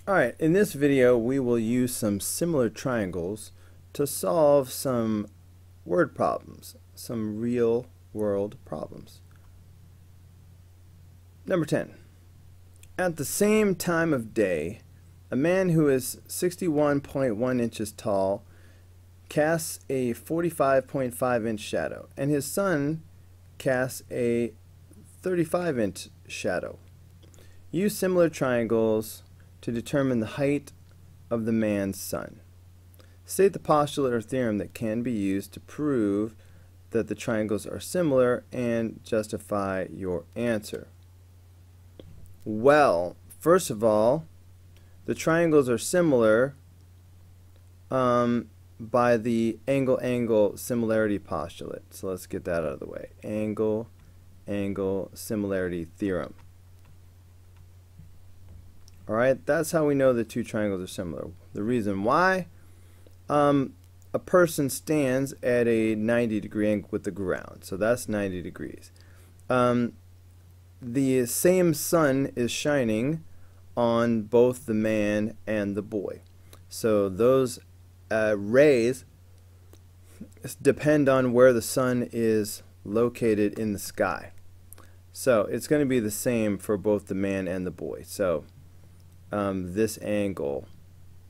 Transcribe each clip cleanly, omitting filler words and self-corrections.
Alright, in this video we will use some similar triangles to solve some word problems, some real world problems. Number 10. At the same time of day, a man who is 61.1 inches tall casts a 45.5 inch shadow, and his son casts a 35-inch shadow. Use similar triangles to determine the height of the man's son. State the postulate or theorem that can be used to prove that the triangles are similar and justify your answer. Well, first of all, the triangles are similar by the angle-angle similarity postulate. So let's get that out of the way. Angle-angle similarity theorem. Alright, that's how we know the two triangles are similar. The reason why, a person stands at a 90-degree angle with the ground, so that's 90 degrees. The same sun is shining on both the man and the boy. So those rays depend on where the sun is located in the sky. So it's going to be the same for both the man and the boy. So this angle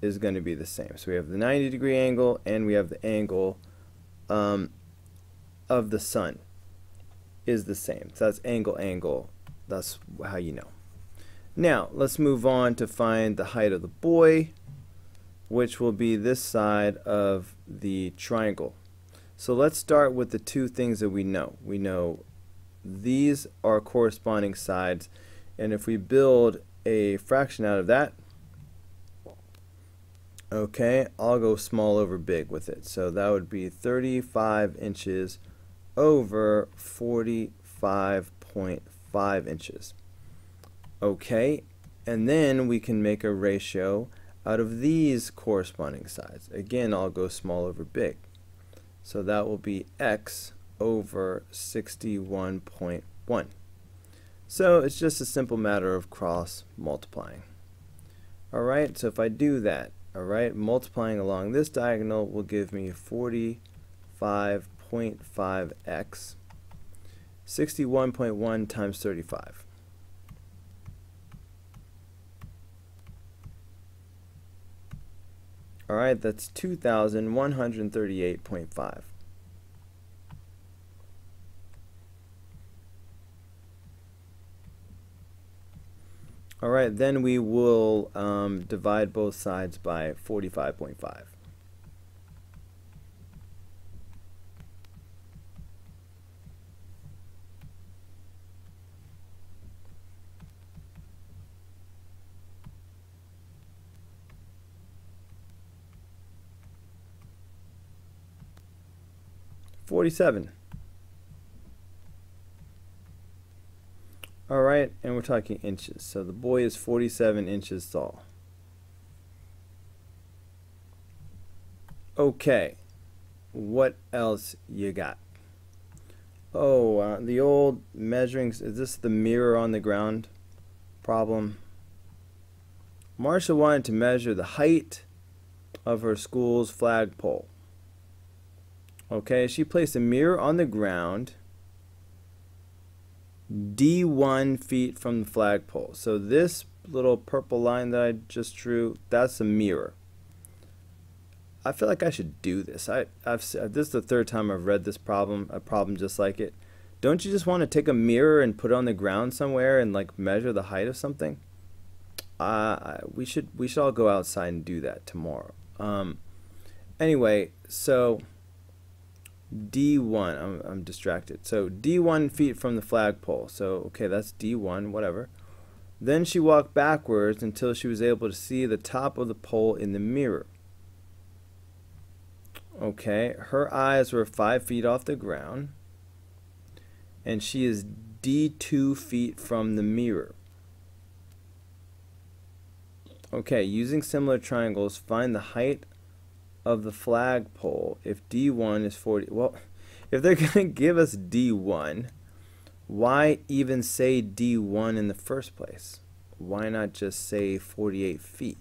is going to be the same. So we have the 90-degree angle and we have the angle of the sun is the same. So that's angle-angle. That's how you know. Now let's move on to find the height of the boy, which will be this side of the triangle. So let's start with the two things that we know. We know these are corresponding sides, and if we build a fraction out of that, okay, I'll go small over big with it. So that would be 35 inches over 45.5 inches. Okay, and then we can make a ratio out of these corresponding sides. Again, I'll go small over big. So that will be x over 61.1. So it's just a simple matter of cross multiplying. Alright, so if I do that, alright, multiplying along this diagonal will give me 45.5x, 61.1 times 35. Alright, that's 2,138.5. Alright, then we will divide both sides by 45.5. Alright, and we're talking inches. So the boy is 47 inches tall. Okay, what else you got? Oh, the old measuring, is this the mirror on the ground problem? Marcia wanted to measure the height of her school's flagpole. Okay, she placed a mirror on the ground D1 feet from the flagpole. So this little purple line that I just drew, that's a mirror. I feel like I should do this. This is the third time I've read this problem, a problem just like it. Don't you just want to take a mirror and put it on the ground somewhere and like measure the height of something? We should all go outside and do that tomorrow. Anyway, so D1, I'm distracted. So D1 feet from the flagpole. So okay, that's D1, whatever. Then she walked backwards until she was able to see the top of the pole in the mirror. Okay, her eyes were 5 feet off the ground, and she is D2 feet from the mirror. Okay, using similar triangles, find the height of the flagpole if D1 is 40. Well, if they're going to give us D1, why even say D1 in the first place? why not just say 48 feet?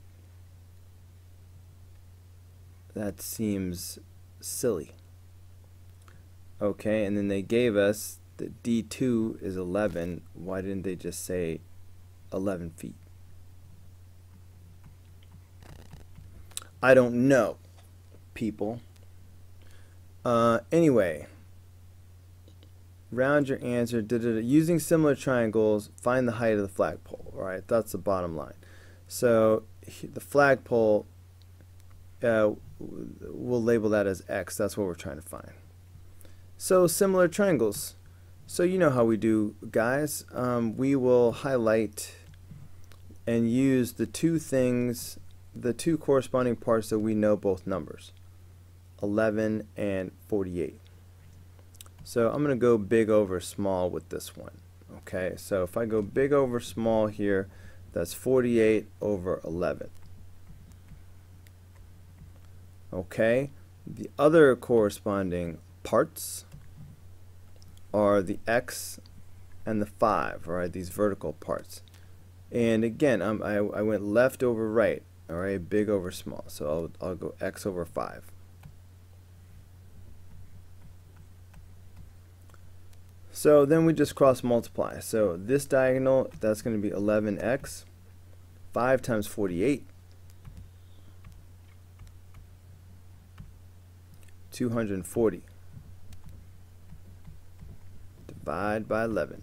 That seems silly. Okay, and then they gave us that D2 is 11. Why didn't they just say 11 feet? I don't know, people. Anyway, round your answer. Using similar triangles, find the height of the flagpole. All right, that's the bottom line. So the flagpole, we'll label that as X. That's what we're trying to find. So similar triangles. So you know how we do, guys. We will highlight and use the two things, the two corresponding parts that we know both numbers, 11 and 48. So I'm going to go big over small with this one. Okay, so if I go big over small here, that's 48 over 11. Okay, the other corresponding parts are the X and the 5, all right, these vertical parts. And again, I went left over right, all right, big over small. So I'll go X over 5. So then we just cross multiply. So this diagonal, that's going to be 11x. 5 times 48. 240. Divide by 11.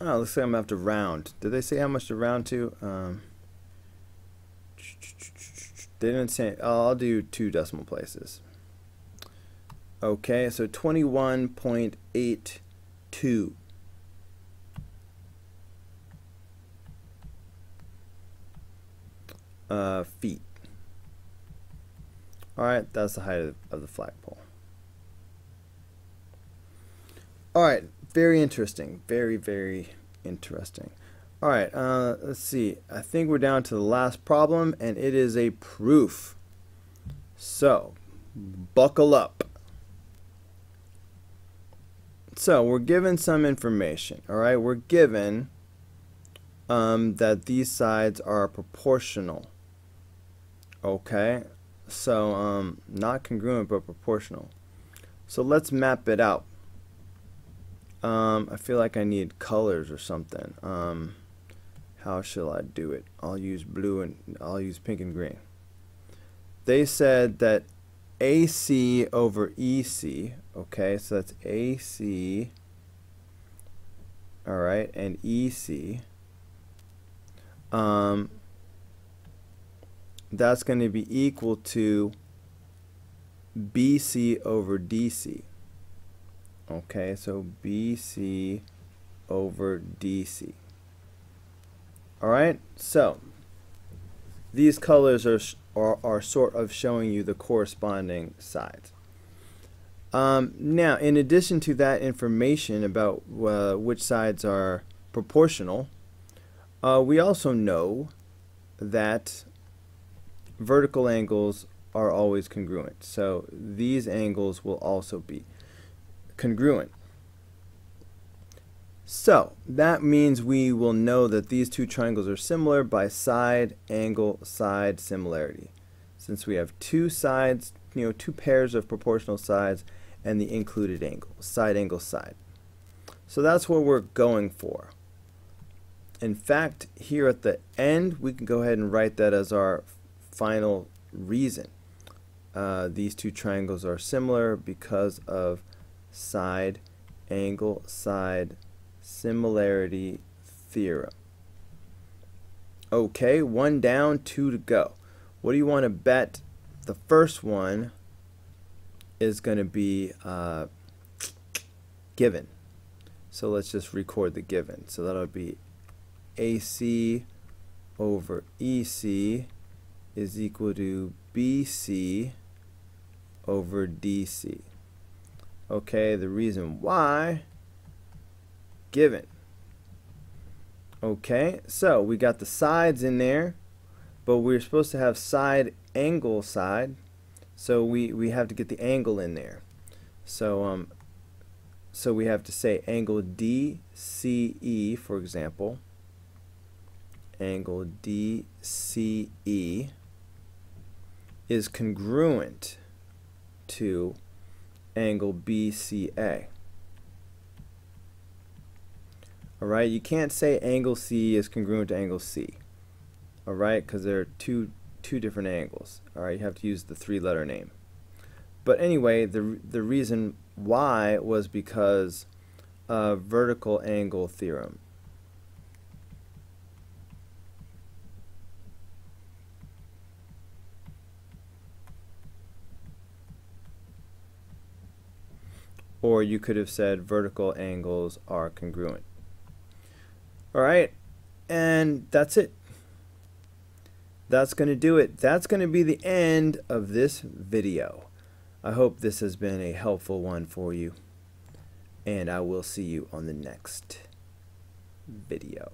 Oh, looks like I'm going to have to round. Did they say how much to round to? They didn't say. Oh, I'll do 2 decimal places. Okay, so 21.82. Feet. Alright, that's the height of the flagpole. Alright, very interesting. Very, very interesting. Alright, let's see. I think we're down to the last problem, and it is a proof. So, buckle up. So, we're given some information. Alright, we're given that these sides are proportional. Okay, so not congruent but proportional. So let's map it out. I feel like I need colors or something. How shall I do it? I'll use blue and I'll use pink and green. They said that AC over EC, okay, so that's AC, all right, and EC. That's going to be equal to BC over DC. Okay, so BC over DC. Alright, so these colors are sort of showing you the corresponding sides. Now, in addition to that information about which sides are proportional, we also know that vertical angles are always congruent. So these angles will also be congruent. So that means we will know that these two triangles are similar by side, angle, side similarity. Since we have two sides, two pairs of proportional sides and the included angle, side, angle, side. So that's what we're going for. In fact, here at the end, we can go ahead and write that as our final reason. These two triangles are similar because of side, angle, side similarity theorem. Okay, 1 down, 2 to go. What do you want to bet? The first one is going to be given. So let's just record the given. So that'll be AC over EC is equal to BC over DC. Okay, the reason why, given. Okay, so we got the sides in there. but we're supposed to have side angle side, so we have to get the angle in there. So so we have to say angle DCE, for example. Angle DCE is congruent to angle BCA. Alright, you can't say angle C is congruent to angle C. Alright, because they're two different angles. Alright, you have to use the three-letter name. But anyway, the reason why was because of vertical angle theorem. Or you could have said vertical angles are congruent. Alright, and that's it. That's going to do it. That's going to be the end of this video. I hope this has been a helpful one for you, and I will see you on the next video.